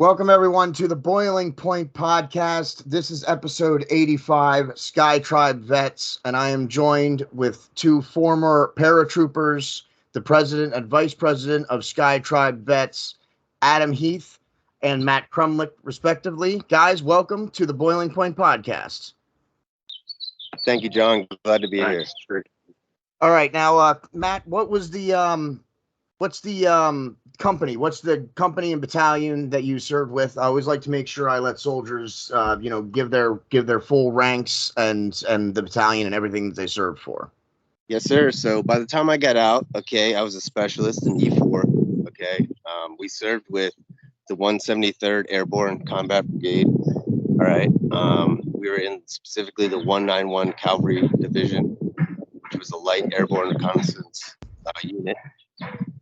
Welcome, everyone, to the Boiling Point podcast. This is episode 85, Sky Tribe Vets, and I am joined with two former paratroopers, the president and vice president of Sky Tribe Vets, Adam Heath and Matt Crumlich, respectively. Guys, welcome to the Boiling Point podcast. Thank you, John. Glad to be here. All right, now, Matt, what's the company? What's the company and battalion that you served with? I always like to make sure I let soldiers, give their full ranks and the battalion and everything that they served for. Yes, sir. So by the time I got out, I was a specialist in E4. We served with the 173rd Airborne Combat Brigade. All right. We were in specifically the 191 Cavalry Division, which was a light airborne reconnaissance unit.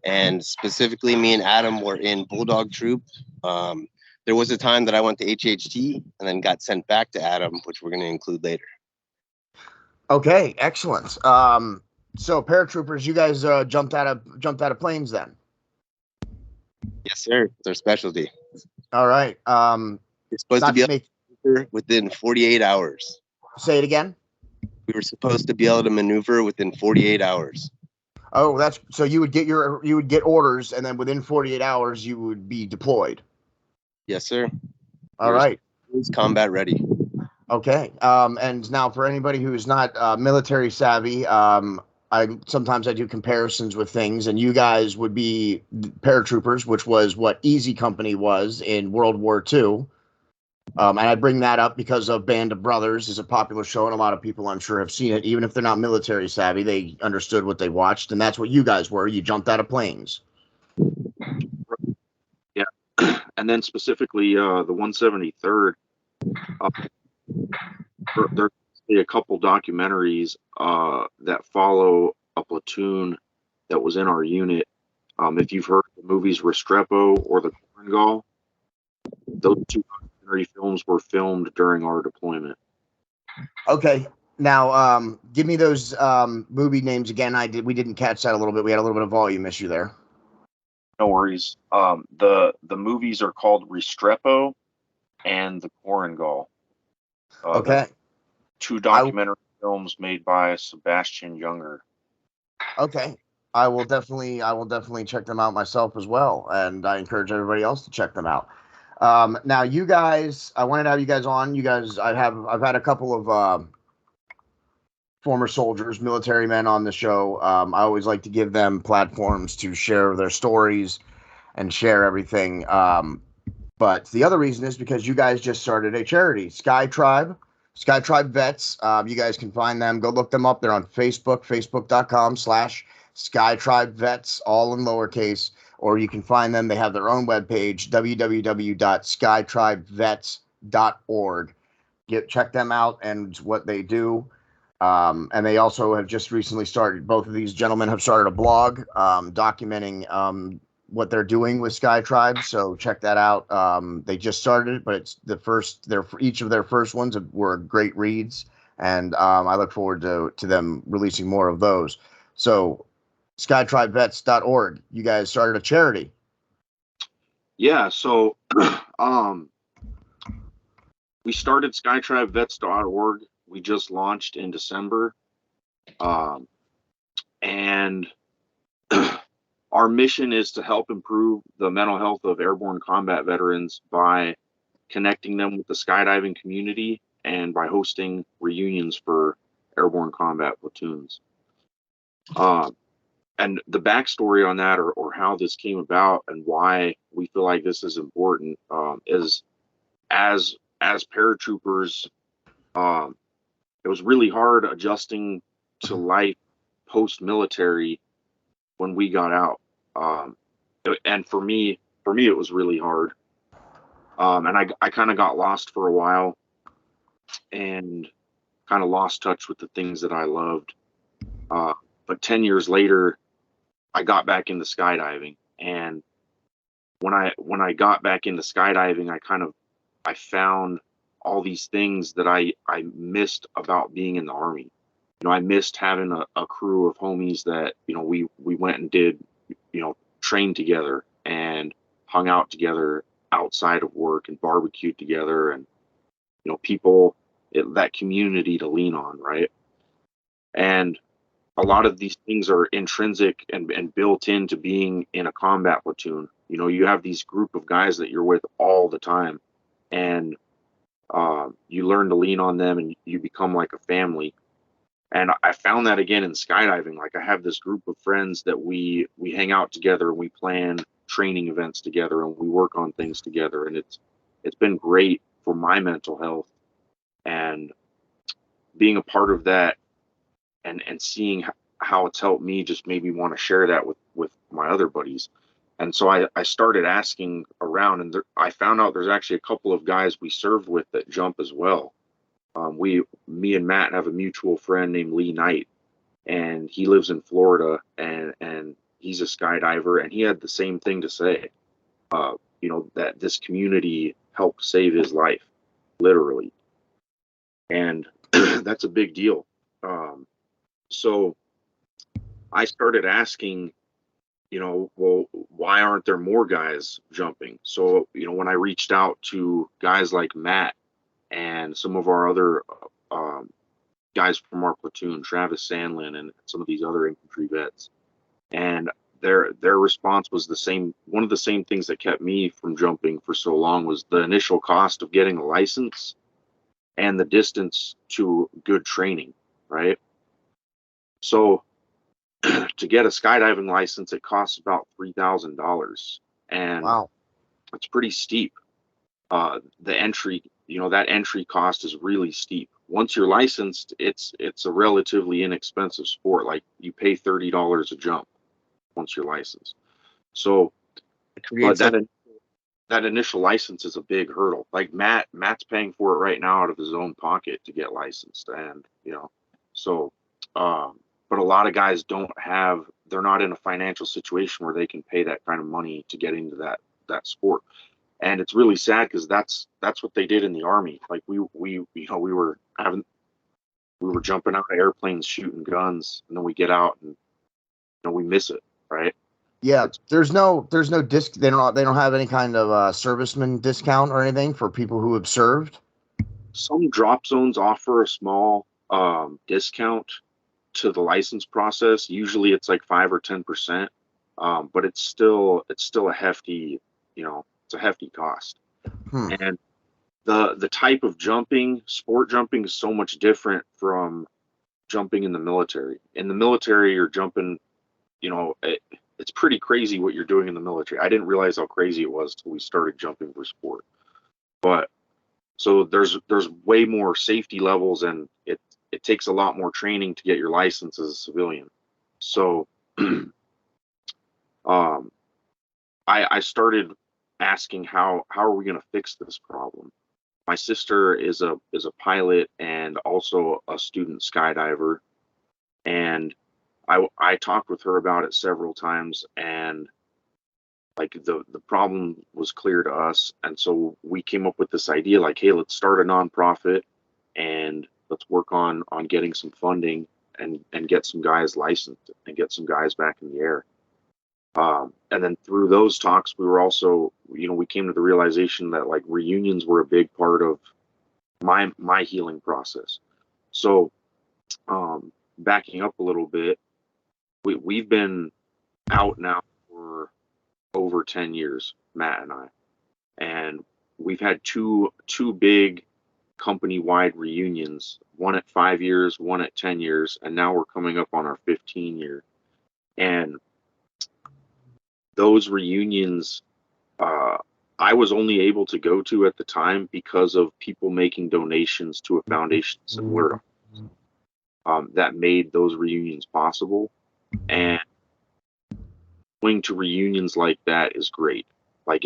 And specifically, me and Adam were in Bulldog Troop. There was a time that I went to HHT and then got sent back to Adam, which we're going to include later. Okay, excellent. So paratroopers, you guys jumped out of planes then? Yes, sir. It's our specialty. All right. It's supposed to be able to maneuver within 48 hours. Say it again. We were supposed to be able to maneuver within 48 hours. Oh, that's so you would get orders, and then within 48 hours you would be deployed. Yes, sir. All right. It's combat ready. Okay. And now for anybody who is not military savvy, I do comparisons with things, and you guys would be paratroopers, which was what Easy Company was in World War II. And I bring that up because of Band of Brothers is a popular show, and a lot of people, I'm sure, have seen it. Even if they're not military savvy, they understood what they watched, and that's what you guys were. You jumped out of planes. Yeah, and then specifically the 173rd, there's a couple documentaries that follow a platoon that was in our unit. If you've heard the movies Restrepo or The Korengal, those two documentary films were filmed during our deployment. Okay. Now, give me those movie names again. We didn't catch that a little bit. We had a little bit of volume issue there. No worries. The movies are called Restrepo and The Korengal. Okay. Two documentary films made by Sebastian Junger. Okay. I will definitely check them out myself as well, and I encourage everybody else to check them out. Now, you guys, I wanted to have you guys on. You guys, I've had a couple of former soldiers, military men on the show. I always like to give them platforms to share their stories and share everything. But the other reason is because you guys just started a charity, Sky Tribe Vets. You guys can find them. Go look them up. They're on Facebook, facebook.com/Sky Tribe Vets, all in lowercase. Or you can find them. They have their own webpage, www.skytribevets.org. Check them out and what they do. And they also have just recently started, both of these gentlemen have started a blog documenting what they're doing with Sky Tribe. So check that out. They just started it, but it's each of their first ones were great reads. And I look forward to them releasing more of those. So skytribevets.org. You guys started a charity. Yeah, so we started skytribevets.org. We just launched in December. And our mission is to help improve the mental health of airborne combat veterans by connecting them with the skydiving community and by hosting reunions for airborne combat platoons. And the backstory on that, or how this came about and why we feel like this is important, is as paratroopers, it was really hard adjusting to life post-military when we got out. And for me, it was really hard. And I kind of got lost for a while and kind of lost touch with the things that I loved. But 10 years later, I got back into skydiving, and when I got back into skydiving, I found all these things that I missed about being in the Army. I missed having a crew of homies that, we went and did, trained together and hung out together outside of work and barbecued together, and people, that community to lean on, right? And a lot of these things are intrinsic and built into being in a combat platoon. You have these group of guys that you're with all the time, and you learn to lean on them, and you become like a family. And I found that again in skydiving. Like, I have this group of friends that we hang out together, and we plan training events together, and we work on things together, and it's been great for my mental health, and being a part of that, and seeing how it's helped me just made me want to share that with my other buddies. And so I started asking around, and I found out there's actually a couple of guys we served with that jump as well. Me and Matt have a mutual friend named Lee Knight, and he lives in Florida, and he's a skydiver, and he had the same thing to say. That this community helped save his life, literally, and that's a big deal. So I started asking, well, why aren't there more guys jumping? So, when I reached out to guys like Matt and some of our other guys from our platoon, Travis Sandlin, and some of these other infantry vets, and their response was the same. One of the same things that kept me from jumping for so long was the initial cost of getting a license and the distance to good training, right? So to get a skydiving license, it costs about $3,000, and Wow. it's pretty steep. The entry, that entry cost is really steep. Once you're licensed, it's a relatively inexpensive sport. Like, you pay $30 a jump once you're licensed. So, but that initial license is a big hurdle. Like, Matt's paying for it right now out of his own pocket to get licensed, and so. But a lot of guys they're not in a financial situation where they can pay that kind of money to get into that sport. And it's really sad, because that's what they did in the Army. Like, we were jumping out of airplanes, shooting guns, and then we get out, and we miss it, right? Yeah, there's no disc. They don't have any kind of serviceman discount or anything for people who have served. Some drop zones offer a small discount to the license process. Usually it's like 5 or 10%, but it's still a hefty, it's a hefty cost. And the type of sport jumping is so much different from jumping in the military. In the military, you're jumping, it's pretty crazy what you're doing in the military. I didn't realize how crazy it was till we started jumping for sport. But so there's way more safety levels, and it takes a lot more training to get your license as a civilian. So I started asking, how are we going to fix this problem? My sister is a pilot and also a student skydiver, and I talked with her about it several times, and like the problem was clear to us. And so we came up with this idea, like, hey, let's start a nonprofit, and let's work on getting some funding, and get some guys licensed, and get some guys back in the air. And then through those talks, we were also, we came to the realization that, like, reunions were a big part of my healing process. So backing up a little bit, we've been out now for over 10 years, Matt and I, and we've had two big company-wide reunions, one at 5 years, one at 10 years, and now we're coming up on our 15 year. And those reunions, I was only able to go to at the time because of people making donations to a foundation similar that made those reunions possible. And going to reunions like that is great. Like,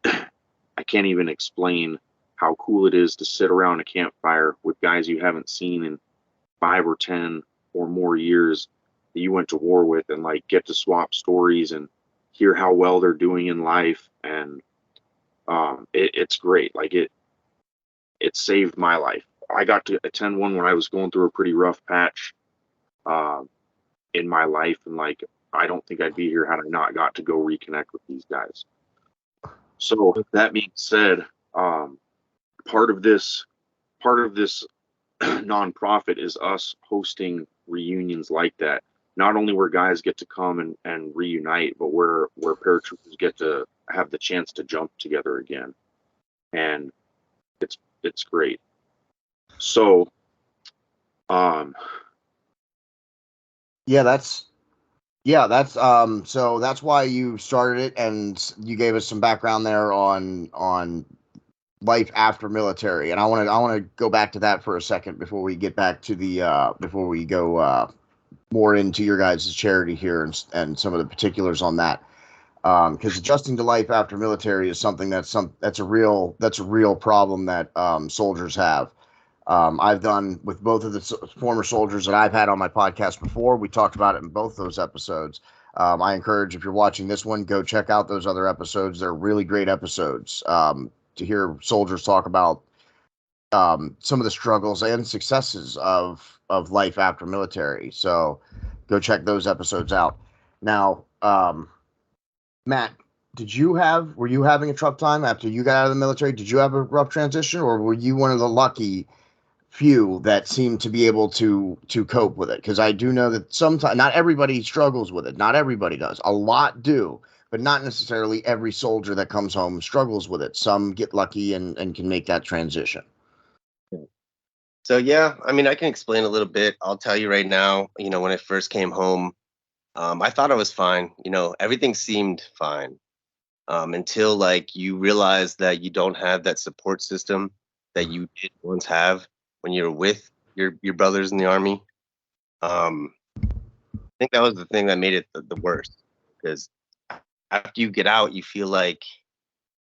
I can't even explain how cool it is to sit around a campfire with guys you haven't seen in 5 or 10 or more years that you went to war with, and like get to swap stories and hear how well they're doing in life. And it's great. Like, it saved my life. I got to attend one when I was going through a pretty rough patch in my life, and like, I don't think I'd be here had I not got to go reconnect with these guys. So that being said, part of this nonprofit is us hosting reunions like that. Not only where guys get to come and reunite, but where paratroopers get to have the chance to jump together again, and it's great. So, so that's why you started it, and you gave us some background there on life after military, and I want to go back to that for a second before we get back to the before we go more into your guys' charity here and some of the particulars on that, because adjusting to life after military is something that's a real problem that soldiers have. I've done with both of the former soldiers that I've had on my podcast before. We talked about it in both those episodes. I encourage, if you're watching this one, go check out those other episodes. They're really great episodes to hear soldiers talk about some of the struggles and successes of life after military. So go check those episodes out. Now, Matt, were you having a tough time after you got out of the military? Did you have a rough transition, or were you one of the lucky few that seem to be able to cope with it? Because I do know that sometimes not everybody struggles with it. Not everybody does. A lot do, but not necessarily every soldier that comes home struggles with it. Some get lucky and can make that transition. So yeah, I mean, I can explain a little bit. I'll tell you right now, when I first came home, I thought I was fine. Everything seemed fine until like you realize that you don't have that support system that you did once have when you're with your brothers in the Army. I think that was the thing that made it the worst, because after you get out, you feel like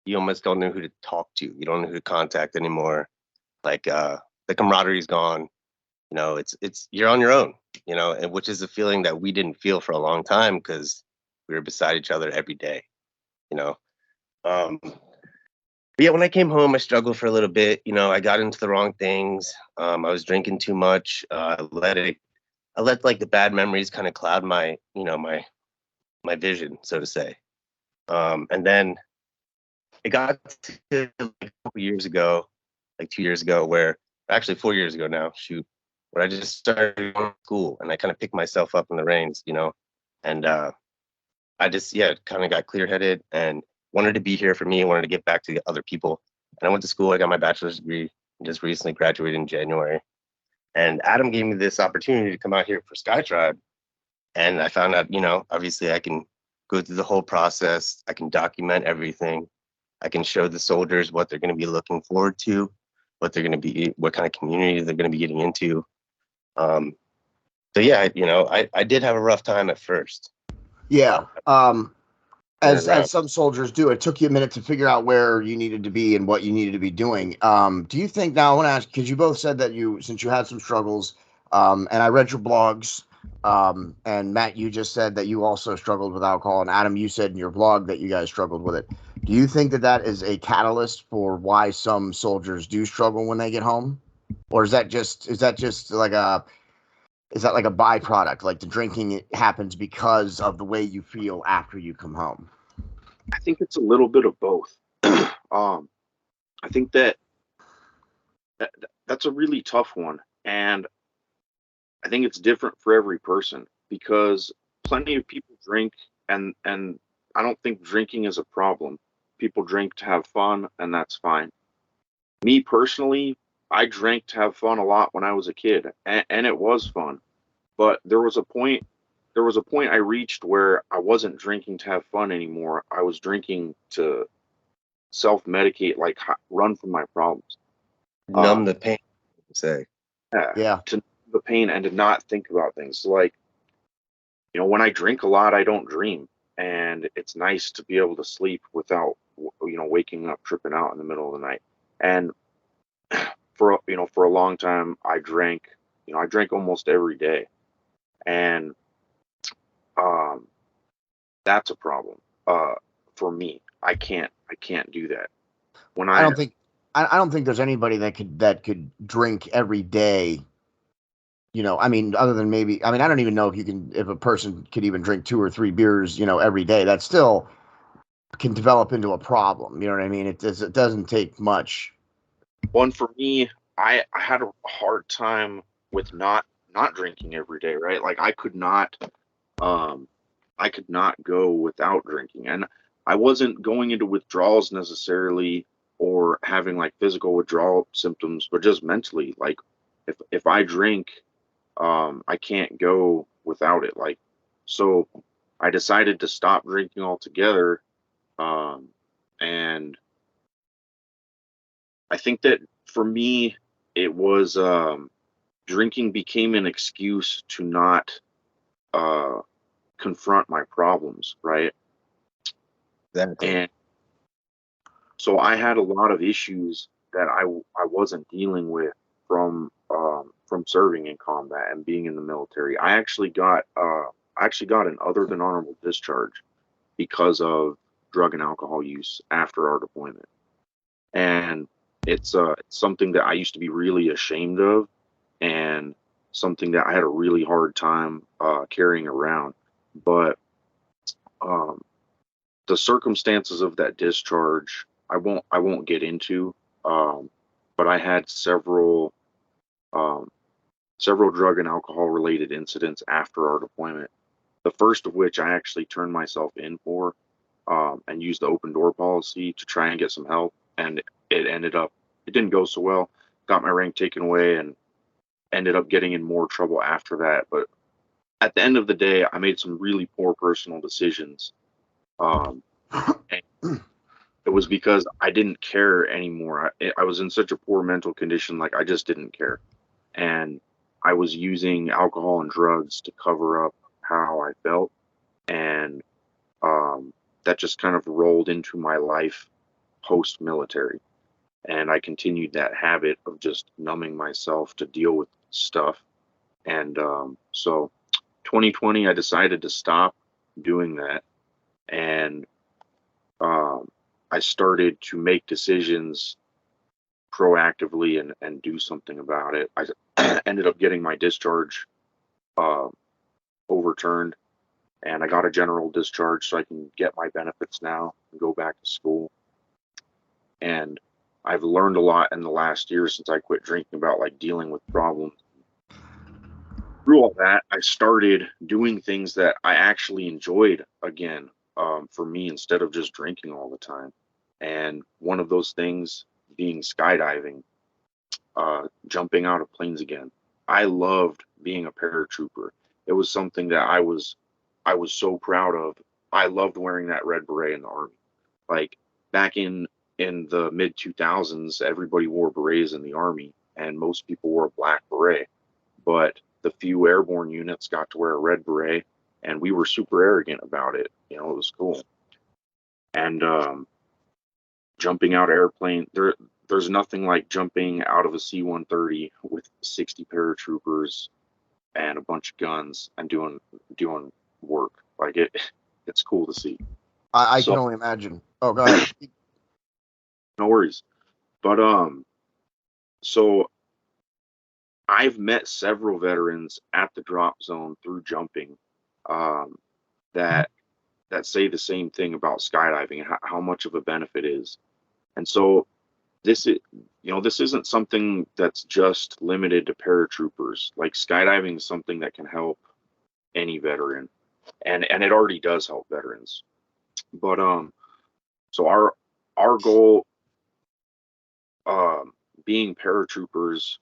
you almost don't know who to talk to. You don't know who to contact anymore. Like the camaraderie is gone. It's you're on your own. And which is a feeling that we didn't feel for a long time because we were beside each other every day. But yeah, when I came home, I struggled for a little bit. I got into the wrong things. I was drinking too much. I let like the bad memories kind of cloud my my vision, so to say. And then it got to like a couple years ago, like 2 years ago, where actually 4 years ago now, shoot, where I just started going to school and I kind of picked myself up in the reins, and I just, kind of got clear headed and wanted to be here for me. I wanted to get back to the other people. And I went to school. I got my bachelor's degree and just recently graduated in January. And Adam gave me this opportunity to come out here for Sky Tribe. And I found out, obviously I can go through the whole process. I can document everything. I can show the soldiers what they're going to be looking forward to, what kind of community they're going to be getting into. So yeah, I did have a rough time at first. Yeah. As some soldiers do, it took you a minute to figure out where you needed to be and what you needed to be doing. Do you think, now I want to ask, because you both said that since you had some struggles, and I read your blogs, and Matt, you just said that you also struggled with alcohol, and Adam, you said in your blog that you guys struggled with it. Do you think that is a catalyst for why some soldiers do struggle when they get home? Or is that just like a byproduct? Like the drinking, it happens because of the way you feel after you come home? I think it's a little bit of both. I think that's a really tough one, and I think it's different for every person, because plenty of people drink, and I don't think drinking is a problem. People drink to have fun, and that's fine. Me personally, I drank to have fun a lot when I was a kid, and it was fun. But there was a point I reached where I wasn't drinking to have fun anymore. I was drinking to self-medicate, like run from my problems. Numb the pain, say. Yeah. To numb the pain and to not think about things. Like, when I drink a lot, I don't dream. And it's nice to be able to sleep without, waking up, tripping out in the middle of the night. And for a long time, I drank almost every day. And that's a problem for me. I can't do that. I don't think there's anybody that could drink every day. Other than maybe, I don't even know if a person could even drink 2 or 3 beers, every day. That's still can develop into a problem. You know what I mean? It doesn't take much. One for me, I had a hard time with not drinking every day, right? Like I could not go without drinking, and I wasn't going into withdrawals necessarily or having like physical withdrawal symptoms, but just mentally, like if I drink, I can't go without it. Like, so I decided to stop drinking altogether. And I think that for me, it was, drinking became an excuse to not, uh, confront my problems, right? Exactly. And so I had a lot of issues that I wasn't dealing with from serving in combat and being in the military. I actually got an other than honorable discharge because of drug and alcohol use after our deployment. And it's something that I used to be really ashamed of, and something that I had a really hard time carrying around. But um, the circumstances of that discharge, I won't get into. Um, but I had um, several drug and alcohol related incidents after our deployment. The first of which I actually turned myself in for, and used the open door policy to try and get some help. And it didn't go so well. Got my rank taken away and ended up getting in more trouble after that. But at the end of the day, I made some really poor personal decisions. Um, and it was because I didn't care anymore. I was in such a poor mental condition, like I just didn't care. And I was using alcohol and drugs to cover up how I felt. And that just kind of rolled into my life post military. And I continued that habit of just numbing myself to deal with stuff. And so 2020, I decided to stop doing that. And um, I started to make decisions proactively and do something about it. I ended up getting my discharge uh, overturned, and I got a general discharge so I can get my benefits now and go back to school. And I've learned a lot in the last year since I quit drinking about like dealing with problems. Through all that, I started doing things that I actually enjoyed again, for me, instead of just drinking all the time. And one of those things being skydiving, jumping out of planes again. I loved being a paratrooper. It was something that I was so proud of. I loved wearing that red beret in the army. Like back in the mid 2000s, everybody wore berets in the army, and most people wore a black beret. But the few airborne units got to wear a red beret, and we were super arrogant about it. You know, it was cool. And jumping out of airplane, there's nothing like jumping out of a C-130 with 60 paratroopers and a bunch of guns and doing work. Like it's cool to see. I So can only imagine. Oh, go ahead. no worries. But so I've met several veterans at the drop zone through jumping, um, that say the same thing about skydiving and how much of a benefit is. And so this is, this isn't something that's just limited to paratroopers. Like skydiving is something that can help any veteran, and it already does help veterans. But so our goal, being paratroopers,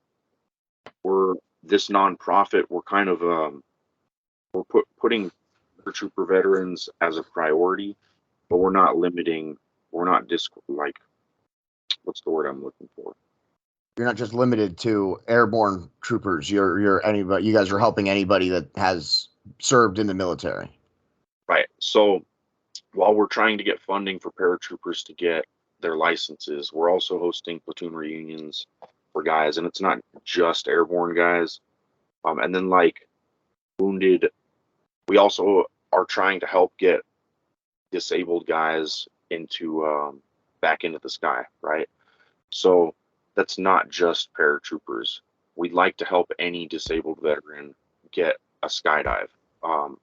we're this nonprofit. We're kind of putting paratrooper veterans as a priority, but we're not limiting. We're not like, what's the word I'm looking for? You're not just limited to airborne troopers. You're anybody. You guys are helping anybody that has served in the military. Right. So while we're trying to get funding for paratroopers to get their licenses, we're also hosting platoon reunions for guys, and it's not just airborne guys. And then like wounded, we also are trying to help get disabled guys into back into the sky, right? So that's not just paratroopers. We'd like to help any disabled veteran get a skydive.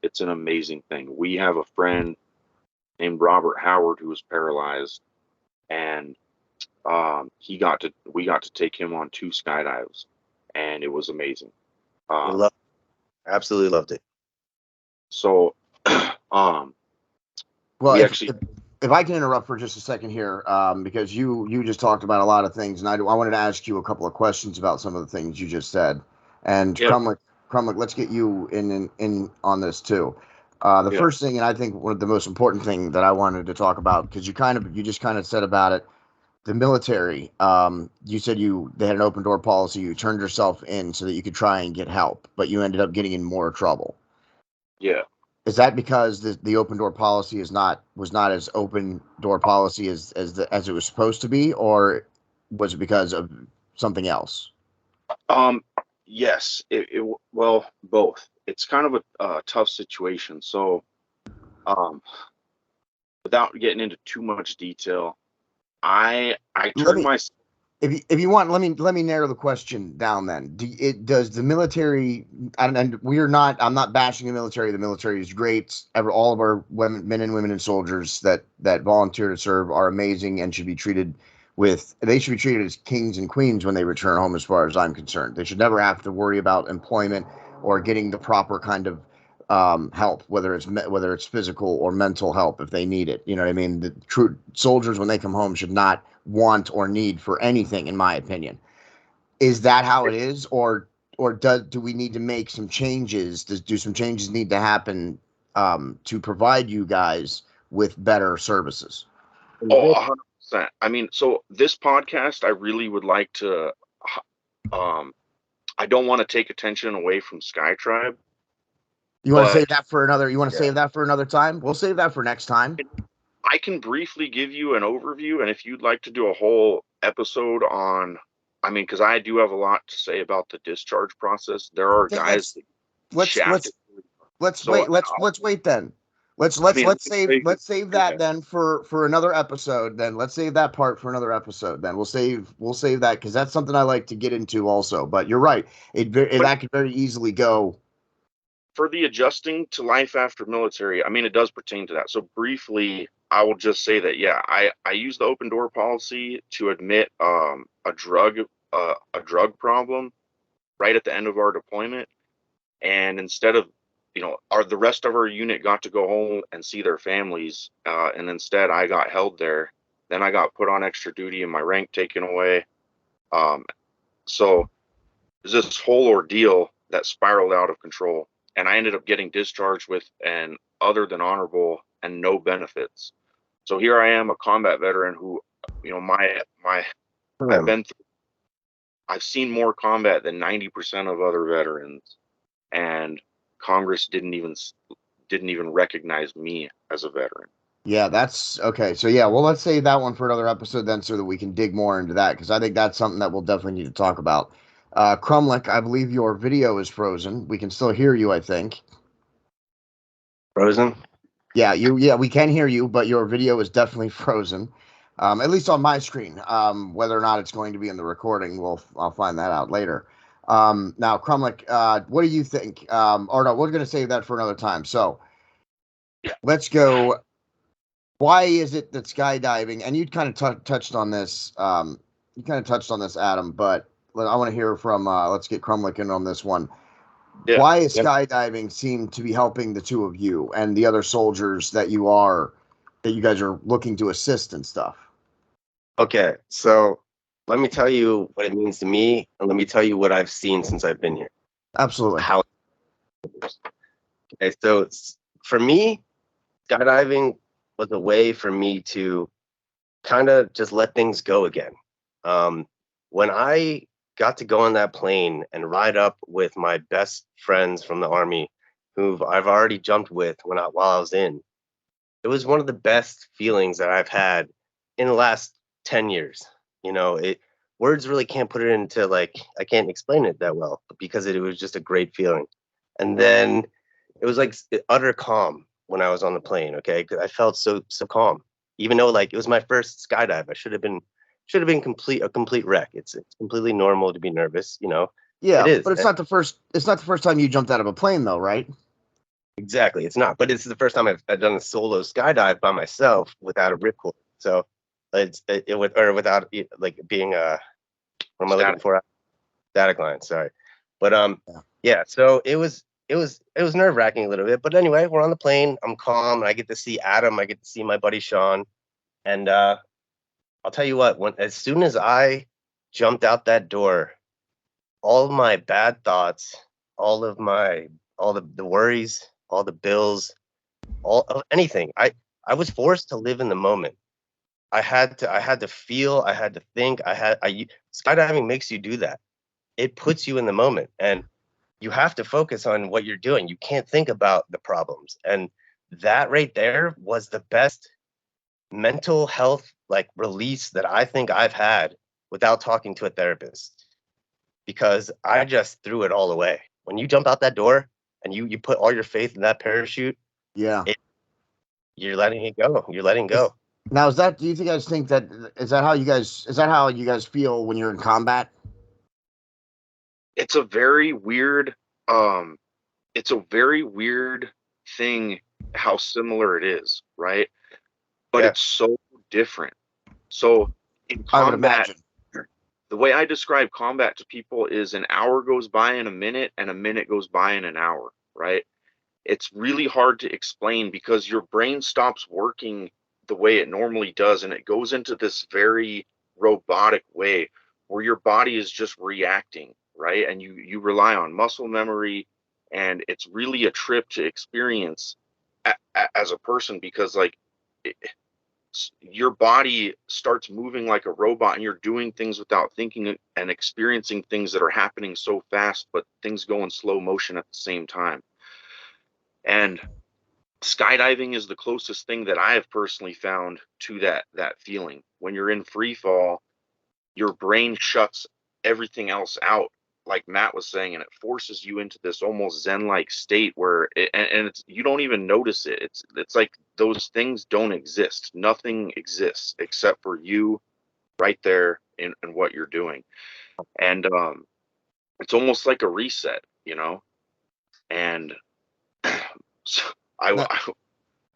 It's an amazing thing. We have a friend named Robert Howard who was paralyzed, and we got to take him on 2 skydives, and it was amazing. Absolutely loved it. So, well, we if I can interrupt for just a second here, because you just talked about a lot of things, and I wanted to ask you a couple of questions about some of the things you just said. And Yep. Crumlick, let's get you in on this too. The first thing, and I think one of the most important thing that I wanted to talk about, because you just kind of said about it, the military. You said they had an open door policy. You turned yourself in so that you could try and get help, but you ended up getting in more trouble. Yeah. Is that because the open door policy was not as open door policy as it was supposed to be, or was it because of something else? Yes. Well, both. It's kind of a tough situation. So, without getting into too much detail, I turned myself. If you want, let me narrow the question down then. Does the military, and I'm not bashing the military. The military is great. All of our men and women and soldiers that volunteer to serve are amazing and should be treated as kings and queens when they return home, as far as I'm concerned. They should never have to worry about employment or getting the proper kind of help, whether it's physical or mental help if they need it. You know what I mean? The true soldiers, when they come home, should not want or need for anything, in my opinion. Is that how it is, or do we need to make some changes? Do some changes need to happen to provide you guys with better services? Oh, 100%. I mean, so this podcast, I really would like to. I don't want to take attention away from Sky Tribe. You want to save that for another? You want to save that for another time? We'll save that for next time. I can briefly give you an overview, and if you'd like to do a whole episode on, I mean, because I do have a lot to say about the discharge process. There are guys. Let's wait then. Let's save that then for another episode. Then let's save that part for another episode. Then we'll save that, because that's something I like to get into also. But you're right, that could very easily go. For the adjusting to life after military, I mean, it does pertain to that. So briefly, I will just say that, yeah, I use the open door policy to admit a drug problem right at the end of our deployment. And instead of, the rest of our unit got to go home and see their families. And instead I got held there. Then I got put on extra duty and my rank taken away. So there's this whole ordeal that spiraled out of control. And I ended up getting discharged with an other than honorable and no benefits. So here I am, a combat veteran who, I've seen more combat than 90% of other veterans, and Congress didn't even recognize me as a veteran. Yeah, that's okay. So yeah, well, let's save that one for another episode then, so that we can dig more into that, because I think that's something that we'll definitely need to talk about. Crumlick, I believe your video is frozen. We can still hear you, I think. Frozen? Yeah, we can hear you, but your video is definitely frozen. At least on my screen. Whether or not it's going to be in the recording, I'll find that out later. Now, Crumlick, what do you think? Or no, we're going to save that for another time. So let's go. Why is it that skydiving, and you kind of touched on this, Adam, but I want to hear from, let's get Crumlick in on this one. Yeah. Why is skydiving seem to be helping the two of you and the other soldiers that you guys are looking to assist and stuff? Okay, so let me tell you what it means to me, and let me tell you what I've seen since I've been here. Absolutely. Okay, so for me, skydiving was a way for me to kind of just let things go again. When I got to go on that plane and ride up with my best friends from the Army, who I've already jumped with while I was in, it was one of the best feelings that I've had in the last 10 years. Words really can't put it into, I can't explain it that well, because it was just a great feeling. And then it was like utter calm when I was on the plane. Okay, I felt so calm, even though it was my first skydive. I should have been a complete wreck. It's completely normal to be nervous. Yeah, it is. But it's not the first time you jumped out of a plane, though, right? Exactly. It's not, but it's the first time I've done a solo skydive by myself without a ripcord. So without like being what am I looking for? Static line. Sorry, but yeah. So it was nerve wracking a little bit, but anyway, we're on the plane. I'm calm, and I get to see Adam. I get to see my buddy Sean, and I'll tell you what. As soon as I jumped out that door, all of my bad thoughts, all the worries, all the bills, all of anything. I was forced to live in the moment. I had to feel, I had to think, skydiving makes you do that. It puts you in the moment, and you have to focus on what you're doing. You can't think about the problems. And that right there was the best mental health like release that I think I've had without talking to a therapist, because I just threw it all away. When you jump out that door and you put all your faith in that parachute, Yeah. You're letting it go. You're letting go. Now, do you guys think that, is that how you guys feel when you're in combat? It's a very weird, thing how similar it is, right? But Yeah. it's so different. So in I would combat, imagine. the way I describe combat to people is an hour goes by in a minute and a minute goes by in an hour, right? It's really hard to explain because your brain stops working the way it normally does, and it goes into this very robotic way where your body is just reacting, right? And you rely on muscle memory, and it's really a trip to experience as a person, because like it, your body starts moving like a robot, and you're doing things without thinking and experiencing things that are happening so fast, but things go in slow motion at the same time. And skydiving is the closest thing that I have personally found to that feeling. When you're in free fall, your brain shuts everything else out, like Matt was saying, and it forces you into this almost zen-like state where it's, you don't even notice it. It's like those things don't exist. Nothing exists except for you right there in what you're doing. And it's almost like a reset, you know? And so I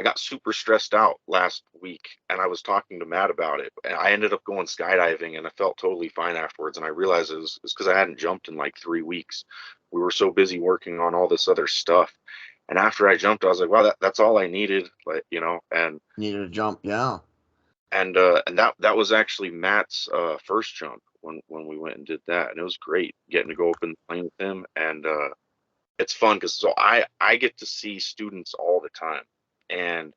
got super stressed out last week, and I was talking to Matt about it, and I ended up going skydiving, and I felt totally fine afterwards. And I realized it was because I hadn't jumped in like 3 weeks. We were so busy working on all this other stuff. And after I jumped, I was like, wow, that's all I needed. Like, you know, and Needed a jump. Yeah. and that was actually Matt's first jump when we went and did that. And it was great getting to go up in the plane with him. And it's fun because so I get to see students all the time. And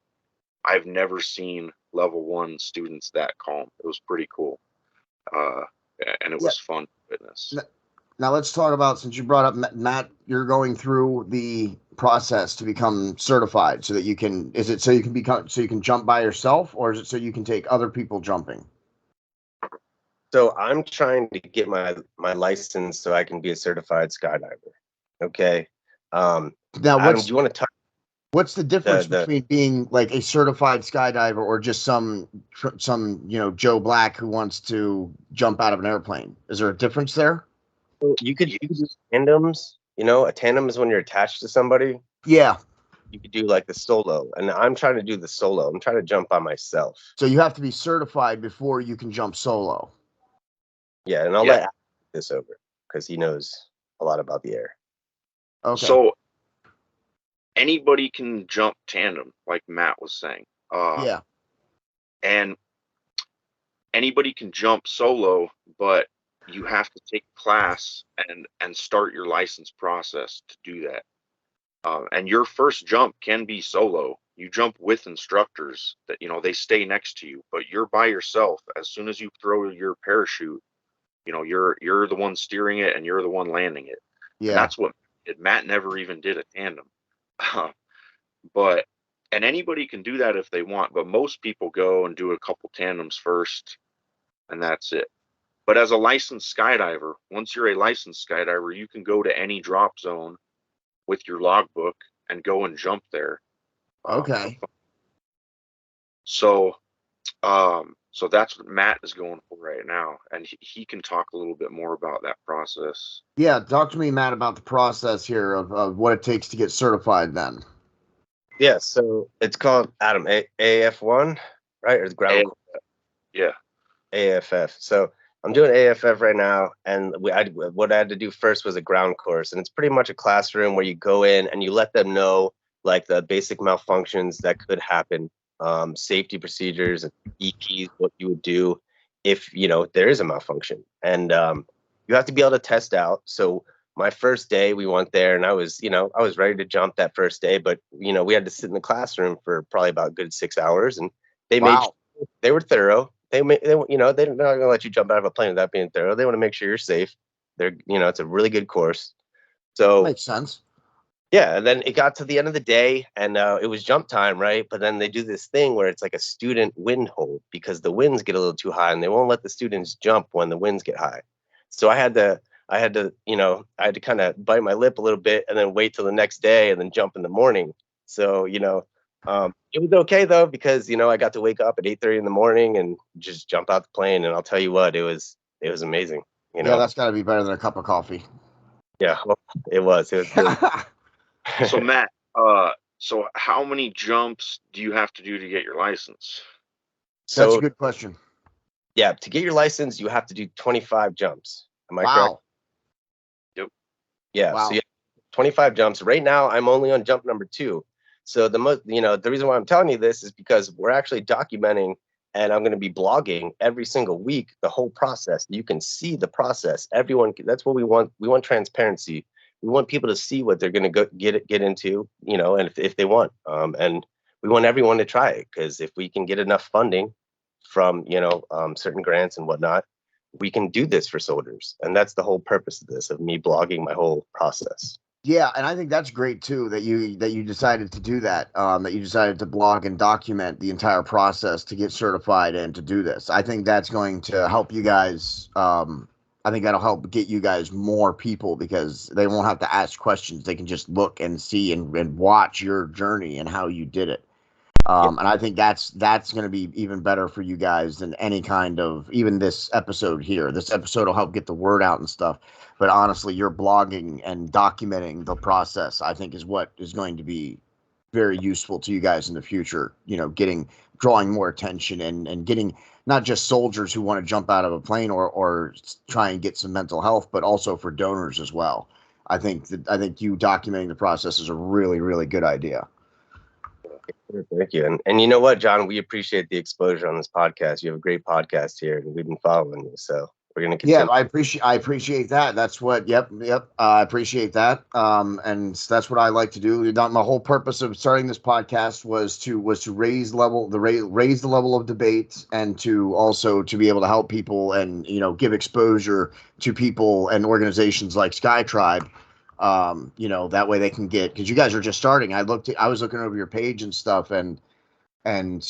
I've never seen level 1 students that calm. It was pretty cool. And it was fun to witness. Now let's talk about, since you brought up Matt, you're going through the process to become certified so that you can, is it so you can jump by yourself, or is it so you can take other people jumping? So I'm trying to get my license so I can be a certified skydiver. Okay. Now, Adam, do you want to talk? What's the difference between being like a certified skydiver or just some Joe Black who wants to jump out of an airplane? Is there a difference there? You could do tandems. A tandem is when you're attached to somebody. Yeah. You could do like the solo, and I'm trying to do the solo. I'm trying to jump by myself. So you have to be certified before you can jump solo. Yeah, and I'll let this over because he knows a lot about the air. Okay. So anybody can jump tandem, like Matt was saying. Yeah. And anybody can jump solo, but you have to take class and start your license process to do that. And your first jump can be solo. You jump with instructors that, they stay next to you, but you're by yourself. As soon as you throw your parachute, you're the one steering it and you're the one landing it. Yeah. And that's what Matt never even did a tandem. And anybody can do that if they want, but most people go and do a couple tandems first, and that's it. But as a licensed skydiver, once you're a licensed skydiver, you can go to any drop zone with your logbook and go and jump there. Okay. So that's what Matt is going for right now, and he can talk a little bit more about that process. Yeah, talk to me, Matt, about the process here of what it takes to get certified then. Yeah, so it's called Adam AF1, right? Or the ground Yeah. AFF. So I'm doing AFF right now, and what I had to do first was a ground course, and it's pretty much a classroom where you go in and you let them know like the basic malfunctions that could happen, safety procedures and EPs, what you would do if there is a malfunction, and you have to be able to test out. So my first day we went there, and I was ready to jump that first day, but we had to sit in the classroom for probably about a good 6 hours, and Wow. they were thorough. They're not going to let you jump out of a plane without being thorough. They want to make sure you're safe. It's a really good course. So Makes sense. yeah, and then it got to the end of the day, and it was jump time, right? But then they do this thing where it's like a student wind hold because the winds get a little too high, and they won't let the students jump when the winds get high. So I had to kind of bite my lip a little bit and then wait till the next day and then jump in the morning. So it was okay though because I got to wake up at 8:30 in the morning and just jump out the plane, and I'll tell you what, it was amazing. Yeah, that's got to be better than a cup of coffee. Yeah, well, it was. So Matt, so how many jumps do you have to do to get your license? That's So a good question. yeah, to get your license, you have to do 25 jumps. Am I correct? Wow. Yep. Yeah. Wow. So yeah, 25 jumps. Right now, I'm only on jump number 2. So the reason why I'm telling you this is because we're actually documenting, and I'm going to be blogging every single week the whole process. You can see the process. That's what we want. We want transparency. We want people to see what they're going to get into, and if they want. And we want everyone to try it, because if we can get enough funding from certain grants and whatnot, we can do this for soldiers. And that's the whole purpose of this, of me blogging my whole process. Yeah, and I think that's great too that you decided to do that. That you decided to blog and document the entire process to get certified and to do this. I think that's going to help you guys. I think that'll help get you guys more people because they won't have to ask questions. They can just look and see and watch your journey and how you did it. And I think that's going to be even better for you guys than any kind of even this episode here. This episode will help get the word out and stuff. But honestly, your blogging and documenting the process, I think, is what is going to be very useful to you guys in the future. Drawing more attention and getting not just soldiers who want to jump out of a plane or try and get some mental health, but also for donors as well. I think you documenting the process is a really, really good idea. Thank you. And you know what, John, we appreciate the exposure on this podcast. You have a great podcast here, and we've been following you. So we're going to continue. Yeah, I appreciate that. That's what. Yep. I appreciate that. And that's what I like to do. My whole purpose of starting this podcast was to raise raise the level of debate, and to also to be able to help people and give exposure to people and organizations like Sky Tribe. That way they can get, because you guys are just starting. I was looking over your page and stuff, and I mean,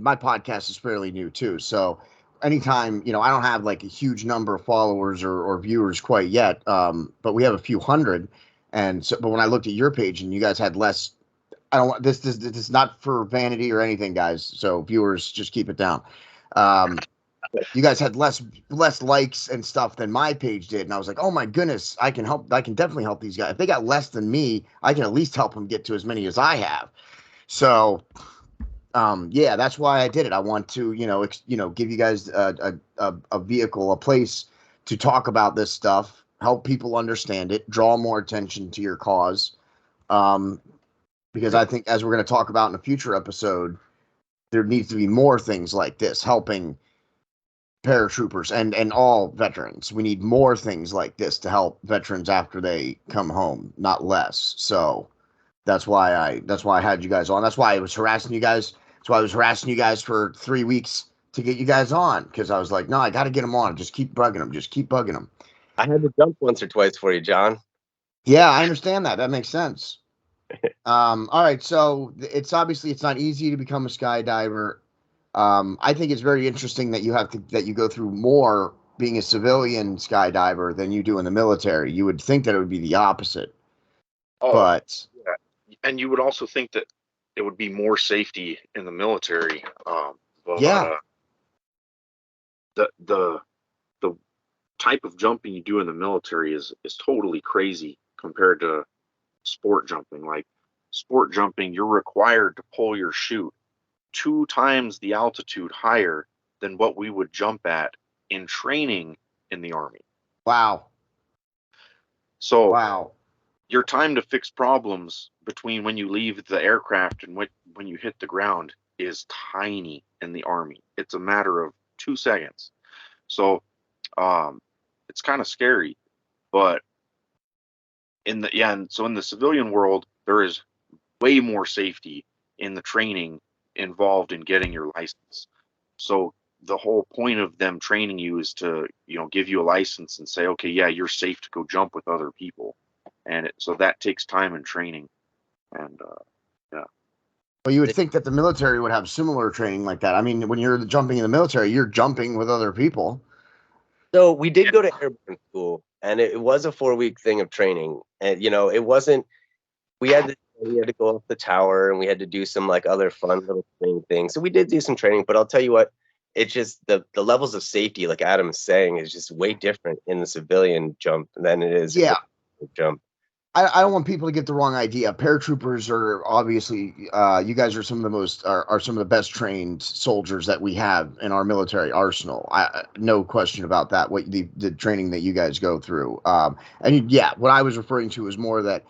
my podcast is fairly new too, so anytime, I don't have like a huge number of followers or viewers quite yet, but we have a few hundred, and so, but when I looked at your page and you guys had less, I don't want this is not for vanity or anything, guys, so viewers, just keep it down. You guys had less likes and stuff than my page did, and I was like, oh my goodness, I can definitely help these guys. If they got less than me, I can at least help them get to as many as I have. So yeah, that's why I did it. I want to, give you guys a vehicle, a place to talk about this stuff, help people understand it, draw more attention to your cause. Because I think, as we're going to talk about in a future episode, there needs to be more things like this helping paratroopers and all veterans. We need more things like this to help veterans after they come home, not less. So that's why I had you guys on. That's why I was harassing you guys. That's why I was harassing you guys for 3 weeks to get you guys on, because I was like, no, I got to get them on. Just keep bugging them. Just keep bugging them. I had to jump once or twice for you, John. Yeah, I understand that. That makes sense. All right. So it's not easy to become a skydiver. I think it's very interesting that you go through more being a civilian skydiver than you do in the military. You would think that it would be the opposite. But yeah. And you would also think that it would be more safety in the military. But yeah. The type of jumping you do in the military is totally crazy compared to sport jumping. Like sport jumping, you're required to pull your chute 2 times the altitude higher than what we would jump at in training in the Army. Wow. So Wow. your time to fix problems between when you leave the aircraft and when you hit the ground is tiny in the Army. It's a matter of 2 seconds. So it's kind of scary, but in the civilian world, there is way more safety in the training involved in getting your license. So the whole point of them training you is to, give you a license and say, okay, yeah, you're safe to go jump with other people. And so that takes time and training. And yeah. Well, you would think that the military would have similar training like that. I mean, when you're jumping in the military, you're jumping with other people. So we did go to airborne school, and it was a 4-week thing of training. And it wasn't. We had to go up the tower, and we had to do some like other fun little things. So we did do some training, but I'll tell you what, it's just the levels of safety, like Adam is saying, is just way different in the civilian jump than it is in the jump. I don't want people to get the wrong idea. Paratroopers are obviously, you guys are some of the most, are some of the best trained soldiers that we have in our military arsenal. No question about that. What the training that you guys go through. And yeah, what I was referring to is more that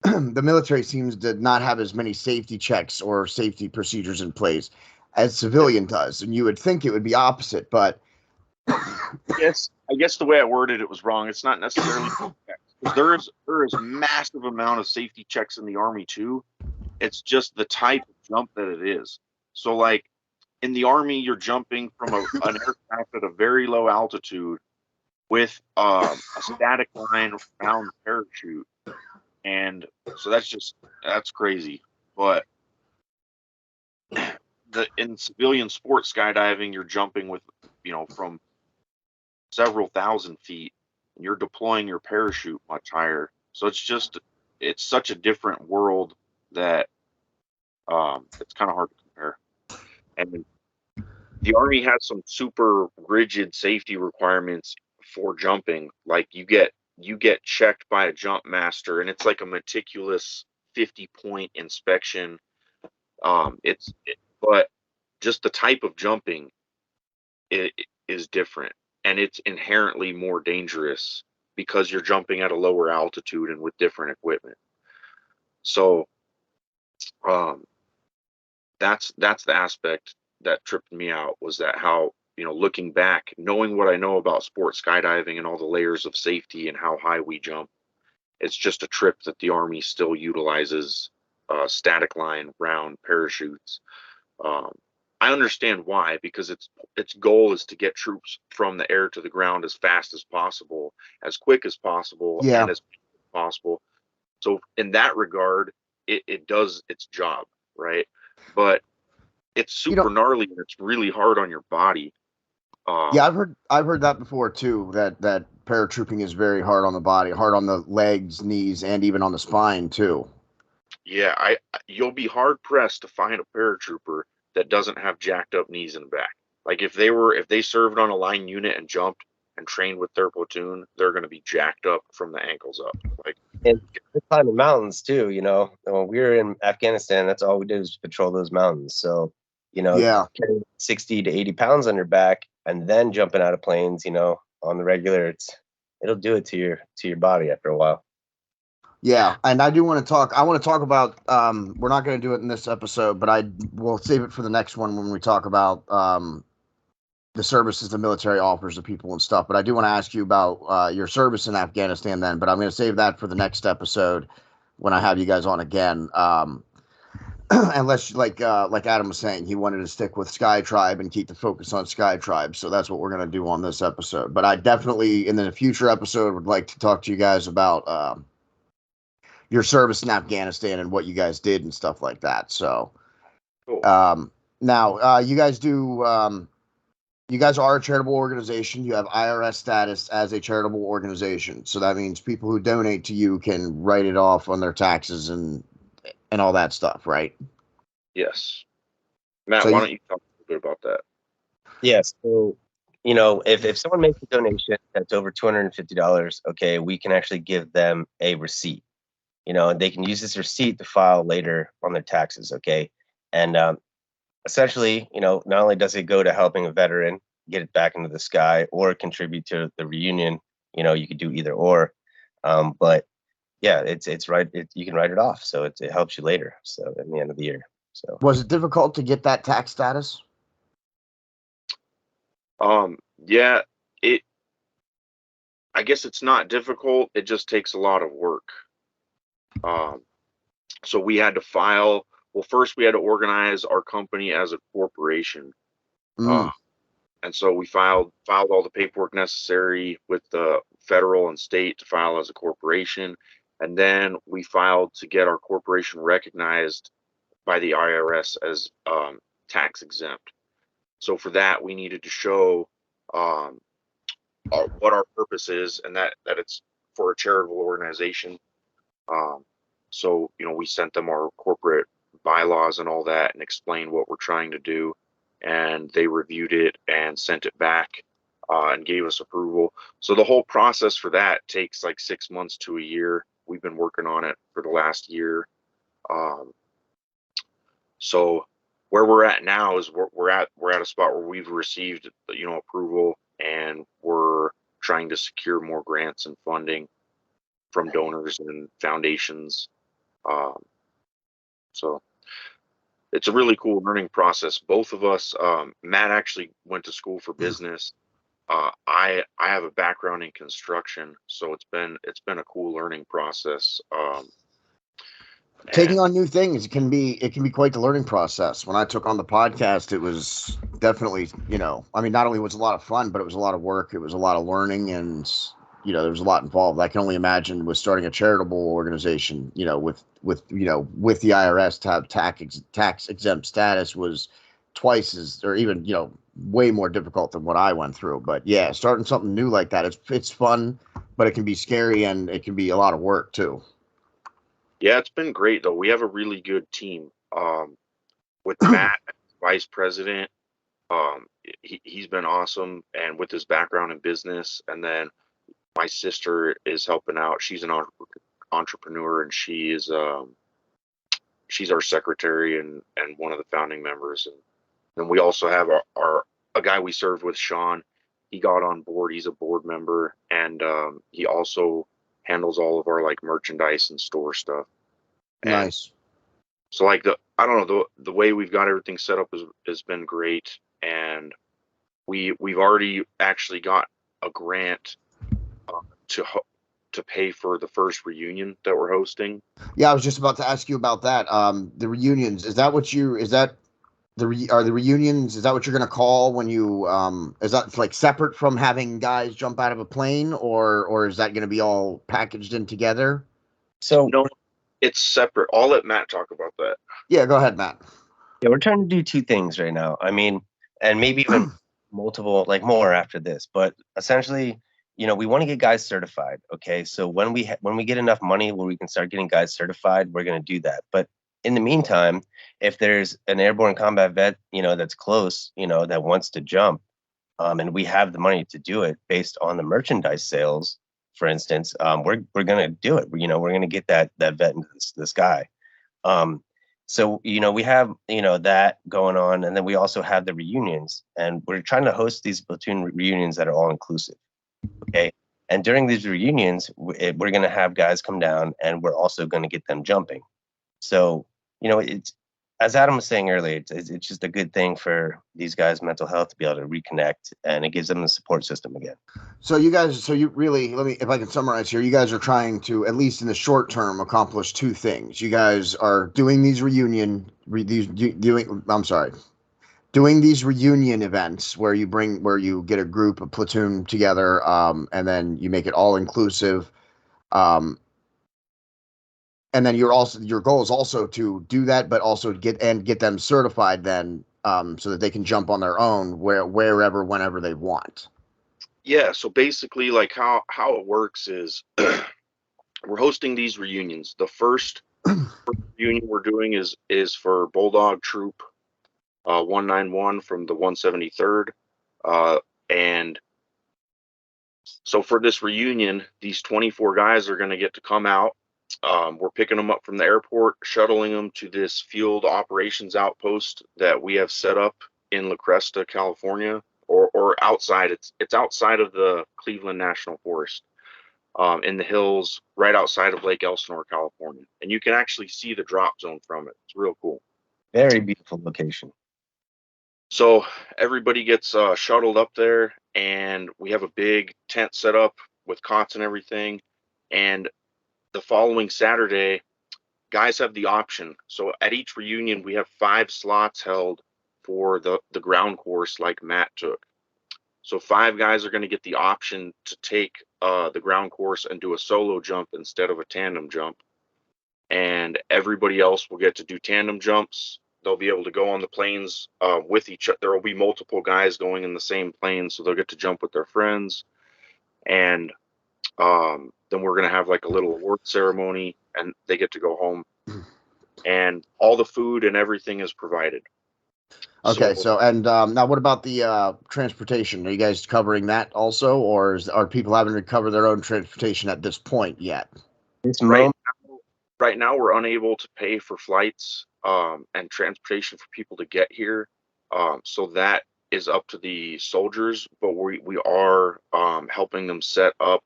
the military seems to not have as many safety checks or safety procedures in place as civilian does. And you would think it would be opposite, but yes, I guess the way I worded it was wrong. It's not necessarily there is massive amount of safety checks in the Army too. It's just the type of jump that it is. So like in the Army, you're jumping from an aircraft at a very low altitude with a static line around the parachute. And so that's crazy. But in civilian sports skydiving, you're jumping with, from several thousand feet, and you're deploying your parachute much higher. So it's such a different world that it's kind of hard to compare. And the Army has some super rigid safety requirements for jumping. Like you get checked by a jump master, and it's like a meticulous 50-point inspection. But just the type of jumping is different, and it's inherently more dangerous because you're jumping at a lower altitude and with different equipment. So that's the aspect that tripped me out, was that how, looking back, knowing what I know about sports skydiving and all the layers of safety and how high we jump, it's just a trip that the Army still utilizes static line round parachutes. I understand why, because its goal is to get troops from the air to the ground as fast as possible, as quick as possible, and as possible. So in that regard, it does its job, right? But it's super gnarly, and it's really hard on your body. Yeah, I've heard that before too. That paratrooping is very hard on the body, hard on the legs, knees, and even on the spine too. Yeah, you'll be hard pressed to find a paratrooper that doesn't have jacked up knees and back. Like if they served on a line unit and jumped and trained with their platoon, they're going to be jacked up from the ankles up. Like, and climbing mountains too. When we were in Afghanistan, that's all we did was patrol those mountains. So carrying 60 to 80 pounds on your back and then jumping out of planes, on the regular, it'll do it to your body after a while. Yeah, and I want to talk about, we're not going to do it in this episode, but we'll save it for the next one when we talk about the services the military offers to people and stuff. But I do want to ask you about your service in Afghanistan then, but I'm going to save that for the next episode when I have you guys on again. Unless, like Adam was saying, he wanted to stick with Sky Tribe and keep the focus on Sky Tribe. So that's what we're going to do on this episode. But I definitely, in the future episode, would like to talk to you guys about your service in Afghanistan and what you guys did and stuff like that. So, cool. Now you guys you guys are a charitable organization. You have IRS status as a charitable organization. So that means people who donate to you can write it off on their taxes and all that stuff, right? Yes. Matt, why don't you talk a little bit about that? Yes. So, if someone makes a donation that's over $250, okay, we can actually give them a receipt. you know, they can use this receipt to file later on their taxes. Okay. And essentially, you know, not only does it go to helping a veteran get it back into the sky or contribute to the reunion, you know, you could do either or. But yeah, it's right. You can write it off. So it helps you later. So at the end of the year. So Was it difficult to get that tax status? Yeah, I guess it's not difficult. It just takes a lot of work. So we had to file. Well, first we had to organize our company as a corporation. Mm. And so we filed all the paperwork necessary with the federal and state to file as a corporation. And then we filed to get our corporation recognized by the IRS as tax exempt. So for that, we needed to show what our purpose is, and that it's for a charitable organization. So, you know, we sent them our corporate bylaws and all that and explained what we're trying to do. And they reviewed it and sent it back and gave us approval. So the whole process for that takes like 6 months to a year. We've been working on it for the last year. So where we're at now is we're at a spot where we've received, you know, approval, and we're trying to secure more grants and funding from donors and foundations. So it's a really cool learning process. Both of us, Matt actually went to school for business. I have a background in construction, so it's been a cool learning process. Taking on new things can be quite the learning process. When I took on the podcast, it was definitely, you know, I mean, not only was it a lot of fun, but it was a lot of work. It was a lot of learning, and you know, there was a lot involved. I can only imagine with starting a charitable organization, you know, with the IRS to have tax exempt status was twice as, or even, you know, way more difficult than what I went through. But yeah, starting something new like that, it's fun, but it can be scary and it can be a lot of work too. Yeah, it's been great though. We have a really good team. With Matt, vice president, he's been awesome, and with his background in business. And then my sister is helping out. She's an entrepreneur, and she's our secretary and one of the founding members. And then we also have a guy we served with, Sean. He got on board. He's a board member, and he also handles all of our like merchandise and store stuff. And Nice. so like I don't know, the way we've got everything set up has been great, and we've already actually got a grant to pay for the first reunion that we're hosting. Yeah, I was just about to ask you about that. The reunions, are the reunions, is that what you're going to call when you, is that like separate from having guys jump out of a plane, or is that going to be all packaged in together? So no, it's separate. I'll let Matt talk about that. Yeah, go ahead, Matt. yeah, we're trying to do two things right now. I mean, and maybe even multiple, like more after this, but essentially, you know, we want to get guys certified. Okay. So when we get enough money where we can start getting guys certified, we're going to do that. But in the meantime, if there's an airborne combat vet, you know, that's close, you know, that wants to jump, and we have the money to do it based on the merchandise sales, for instance, we're going to do it. You know, we're going to get that vet into the sky. So, you know, we have, you know, that going on. And then we also have the reunions, and we're trying to host these platoon reunions that are all inclusive. Okay. And during these reunions, we're going to have guys come down, and we're also going to get them jumping. So, you know, it's, as Adam was saying earlier, it's just a good thing for these guys' mental health to be able to reconnect, and it gives them the support system again. So you really, if I can summarize here, you guys are trying to, at least in the short term, accomplish two things. You guys are doing these doing these reunion events where you get a group, a platoon together, and then you make it all inclusive. And then your goal is also to do that, but also get them certified then, so that they can jump on their own wherever, whenever they want. Yeah. So basically, like how it works is we're hosting these reunions. The first reunion we're doing is for Bulldog Troop 191 from the 173rd. And so for this reunion, these 24 guys are going to get to come out We're picking them up from the airport, shuttling them to this field operations outpost that we have set up in La Cresta, California, or outside. It's outside of the Cleveland National Forest, in the hills right outside of Lake Elsinore, California. And you can actually see the drop zone from it. It's real cool. Very beautiful location. So everybody gets shuttled up there, and we have a big tent set up with cots and everything. And the following Saturday, guys have the option. So at each reunion, we have 5 slots held for the ground course like Matt took. So 5 guys are going to get the option to take the ground course and do a solo jump instead of a tandem jump. And everybody else will get to do tandem jumps. They'll be able to go on the planes with each other. There will be multiple guys going in the same plane, so they'll get to jump with their friends. And then we're going to have like a little award ceremony, and they get to go home. And all the food and everything is provided. Okay, so and now what about the transportation? Are you guys covering that also, or are people having to cover their own transportation at this point yet? Right now, we're unable to pay for flights and transportation for people to get here. So that is up to the soldiers, but we are helping them set up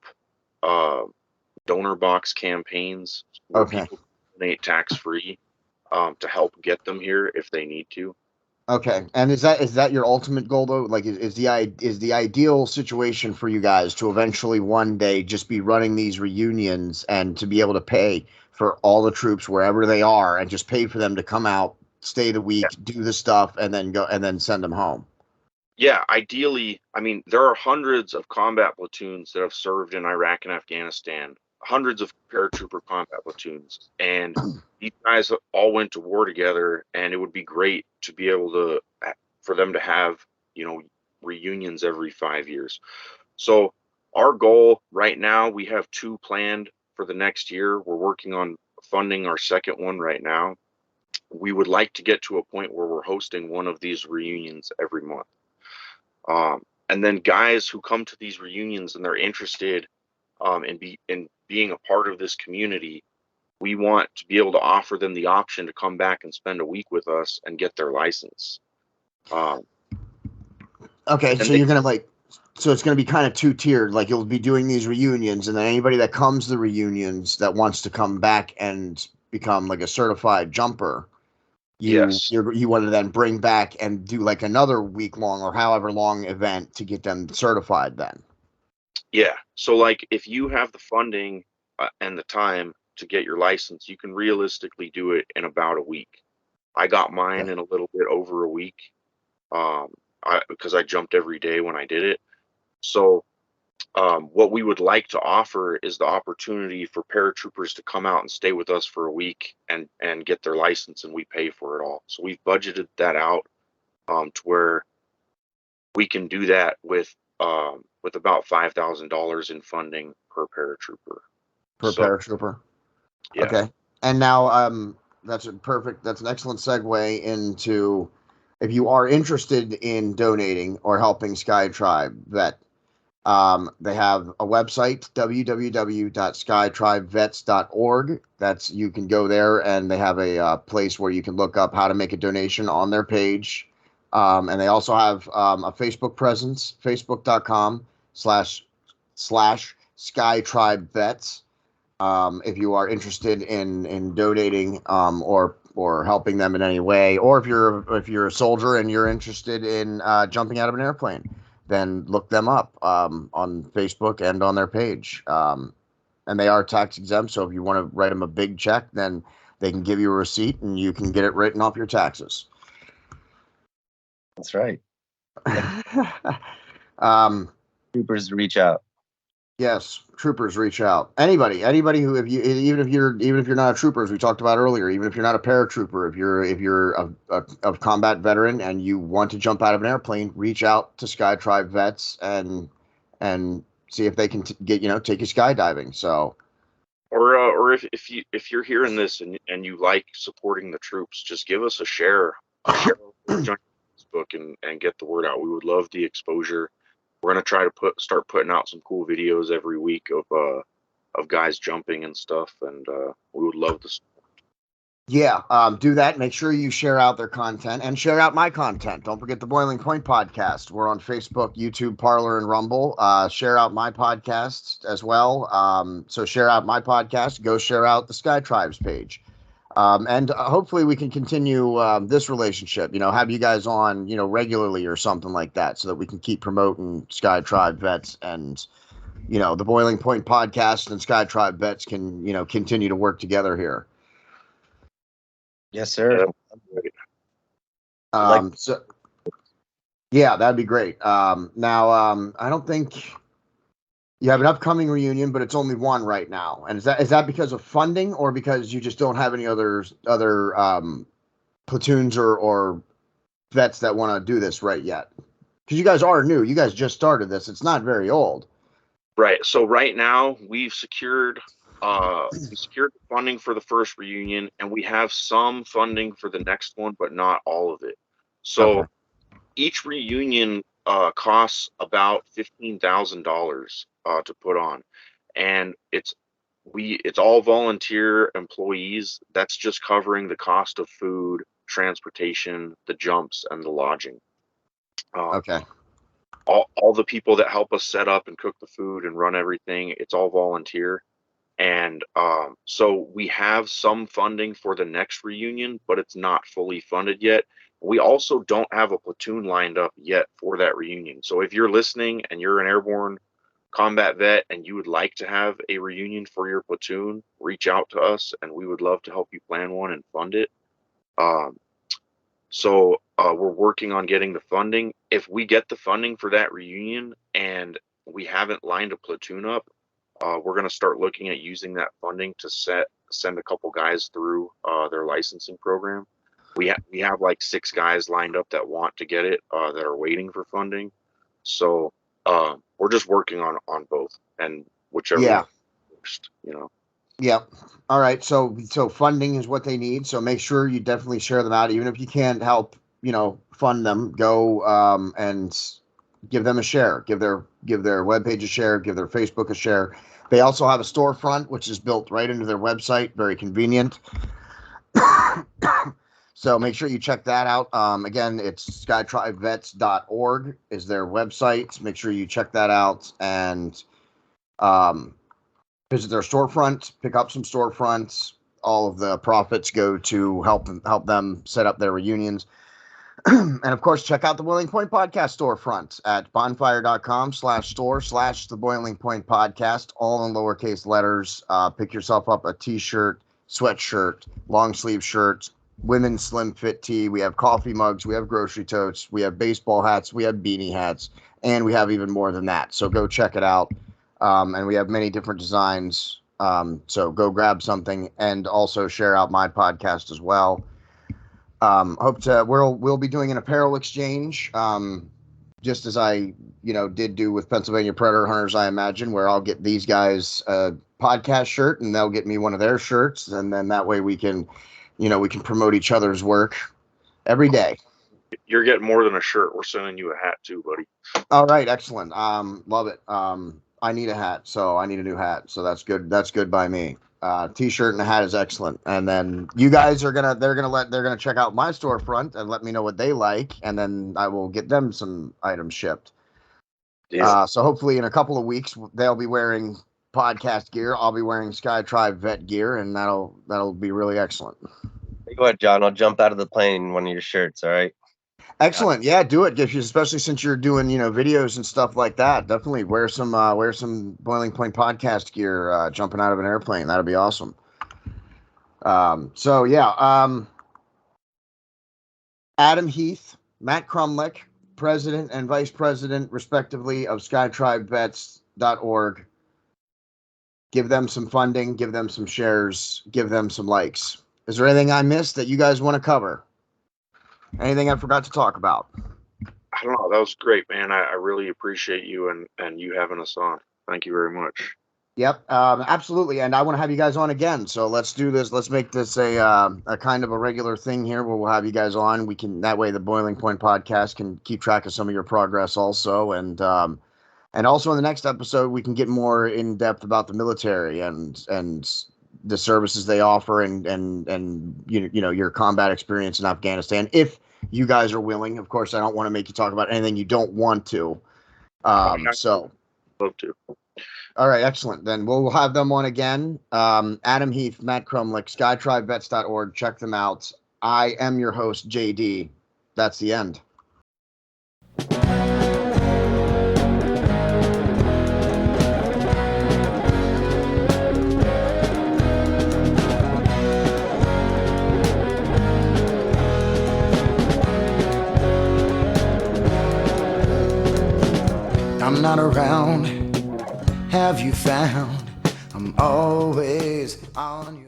donor box campaigns where people donate tax-free to help get them here if they need to. Okay, and is that your ultimate goal though? Like, is the ideal situation for you guys to eventually one day just be running these reunions and to be able to pay for all the troops wherever they are and just pay for them to come out, stay the week, do the stuff, and then go and then send them home? Yeah, ideally, I mean, there are hundreds of combat platoons that have served in Iraq and Afghanistan, hundreds of paratrooper combat platoons, and these guys all went to war together, and it would be great to be able to, for them to have, reunions every 5 years. So our goal right now, we have 2 planned for the next year. We're working on funding our second one right now. We would like to get to a point where we're hosting one of these reunions every month. And then guys who come to these reunions and they're interested in being a part of this community, we want to be able to offer them the option to come back and spend a week with us and get their license. Okay, so you're gonna so it's gonna be kind of 2-tiered. Like, you'll be doing these reunions, and then anybody that comes to the reunions that wants to come back and become like a certified jumper, you want to then bring back and do like another week-long or however long event to get them certified then. Yeah. So like if you have the funding and the time to get your license, you can realistically do it in about a week. I got mine in a little bit over a week because I jumped every day when I did it. So what we would like to offer is the opportunity for paratroopers to come out and stay with us for a week and get their license, and we pay for it all. So we've budgeted that out to where we can do that with about $5,000 in funding per paratrooper. Paratrooper. Yeah. Okay. And now that's an excellent segue into, if you are interested in donating or helping Sky Tribe Vet, they have a website, www.skytribevets.org. You can go there, and they have a place where you can look up how to make a donation on their page. And they also have a Facebook presence, facebook.com/SkyTribeVets. If you are interested in donating or helping them in any way, or if you're a soldier and you're interested in jumping out of an airplane, then look them up on Facebook and on their page. And they are tax exempt, so if you want to write them a big check, then they can give you a receipt and you can get it written off your taxes. That's right. Troopers reach out. Yes, troopers reach out. Anybody who, even if you're not a trooper, as we talked about earlier, even if you're not a paratrooper, if you're a combat veteran and you want to jump out of an airplane, reach out to Sky Tribe Vets and see if they can take you skydiving. So, or if you're hearing this and you like supporting the troops, just give us a share on Facebook and get the word out. We would love the exposure. We're going to try to start putting out some cool videos every week of of guys jumping and stuff, and we would love to. Yeah, do that. Make sure you share out their content and share out my content. Don't forget the Boiling Point podcast. We're on Facebook, YouTube, Parler, and Rumble. Share out my podcasts as well. So share out my podcast. Go share out the Sky Tribes page. And hopefully we can continue this relationship, have you guys on, regularly or something like that, so that we can keep promoting Sky Tribe Vets, and, the Boiling Point podcast and Sky Tribe Vets can, continue to work together here. Yes, sir. So yeah, that'd be great. Now, I don't think you have an upcoming reunion, but it's only one right now. And is that because of funding, or because you just don't have any other platoons or vets that want to do this right yet? Because you guys are new. You guys just started this. It's not very old. Right. So right now we've secured the funding for the first reunion, and we have some funding for the next one, but not all of it. So each reunion costs about $15,000 to put on, and it's all volunteer employees. That's just covering the cost of food, transportation, the jumps, and the lodging. All the people that help us set up and cook the food and run everything, it's all volunteer. And so we have some funding for the next reunion, but it's not fully funded yet. We also don't have a platoon lined up yet for that reunion. So if you're listening and you're an airborne combat vet and you would like to have a reunion for your platoon, reach out to us and we would love to help you plan one and fund it. So we're working on getting the funding. If we get the funding for that reunion and we haven't lined a platoon up, we're going to start looking at using that funding to send a couple guys through their licensing program. We have like 6 guys lined up that want to get it, that are waiting for funding. So we're just working on both, and whichever first, Yep. All right. So funding is what they need. So make sure you definitely share them out, even if you can't help, fund them. Go and give them a share. Give their webpage a share. Give their Facebook a share. They also have a storefront, which is built right into their website. Very convenient. So make sure you check that out. Again, it's skytribevets.org is their website. Make sure you check that out and visit their storefront, pick up some storefronts. All of the profits go to help them set up their reunions. And of course, check out the Boiling Point Podcast storefront at bonfire.com/store/the Boiling Point Podcast, all in lowercase letters. Pick yourself up a t-shirt, sweatshirt, long sleeve shirt, women's slim fit tee. We have coffee mugs, we have grocery totes, we have baseball hats, we have beanie hats, and we have even more than that. So go check it out. And we have many different designs. So go grab something and also share out my podcast as well. We'll be doing an apparel exchange, just as I, did do with Pennsylvania Predator Hunters, I imagine, where I'll get these guys a podcast shirt and they'll get me one of their shirts. And then that way we can promote each other's work every day. You're getting more than a shirt. We're sending you a hat too, buddy. All right. Excellent. Love it. I need a hat, so I need a new hat. So that's good. That's good by me. T-shirt and a hat is excellent. And then you guys they're gonna check out my storefront and let me know what they like, and then I will get them some items shipped. Yeah. So hopefully in a couple of weeks they'll be wearing podcast gear. I'll be wearing Sky Tribe vet gear, and that'll be really excellent. Go ahead, John. I'll jump out of the plane in one of your shirts. All right. Excellent. Yeah, do it. Especially since you're doing, videos and stuff like that. Definitely wear some Boiling Point podcast gear, jumping out of an airplane. That'd be awesome. Adam Heath, Matt Crumlich, president and vice president, respectively, of skytribevets.org. Give them some funding, give them some shares, give them some likes. Is there anything I missed that you guys want to cover? Anything I forgot to talk about? I don't know. That was great, man. I really appreciate you and you having us on. Thank you very much. Yep, absolutely. And I want to have you guys on again. So let's do this. Let's make this a kind of a regular thing here where we'll have you guys on. That way the Boiling Point podcast can keep track of some of your progress also. And And also in the next episode, we can get more in depth about the military and the services they offer and you know your combat experience in Afghanistan. If you guys are willing, of course, I don't want to make you talk about anything you don't want to. So, Love to. all right, excellent. Then we'll have them on again. Adam, Heath, Matt Crumlich, SkyTribeVets.org. Check them out. I am your host, JD. That's the end. I'm not around, have you found? I'm always on your